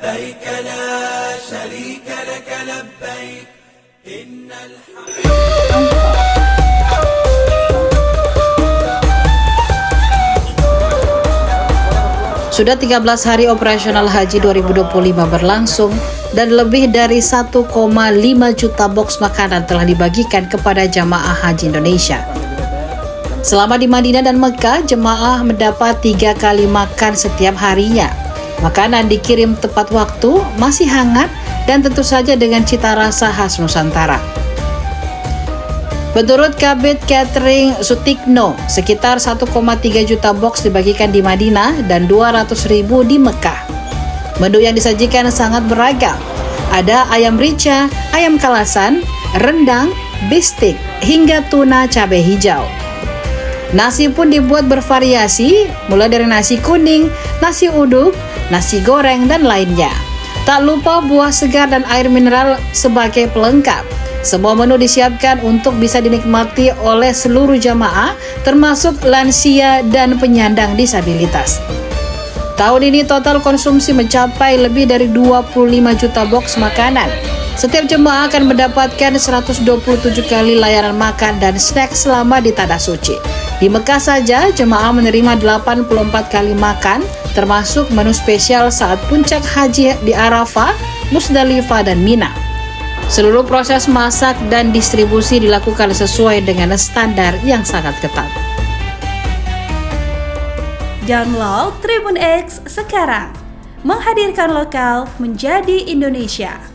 لبيك لا شريك لك لبيك إن Sudah 13 hari operasional haji 2025 berlangsung dan lebih dari 1,5 juta box makanan telah dibagikan kepada jamaah haji Indonesia. Selama di Madinah dan Mekah, jemaah mendapat 3 kali makan setiap harinya. Makanan dikirim tepat waktu, masih hangat, dan tentu saja dengan cita rasa khas Nusantara. Menurut Kabid Catering Sutikno, sekitar 1,3 juta box dibagikan di Madinah dan 200.000 di Mekah. Menu yang disajikan sangat beragam. Ada ayam rica, ayam kalasan, rendang, bistik, hingga tuna cabai hijau. Nasi pun dibuat bervariasi, mulai dari nasi kuning, nasi uduk, nasi goreng, dan lainnya. Tak lupa buah segar dan air mineral sebagai pelengkap. Semua menu disiapkan untuk bisa dinikmati oleh seluruh jamaah, termasuk lansia dan penyandang disabilitas. Tahun ini total konsumsi mencapai lebih dari 25 juta box makanan. Setiap jemaah akan mendapatkan 127 kali layanan makan dan snack selama di Tanah Suci. Di Mekah saja, jemaah menerima 84 kali makan, termasuk menu spesial saat puncak haji di Arafah, Musdalifah, dan Mina. Seluruh proses masak dan distribusi dilakukan sesuai dengan standar yang sangat ketat. Download Tribun X sekarang, menghadirkan lokal menjadi Indonesia.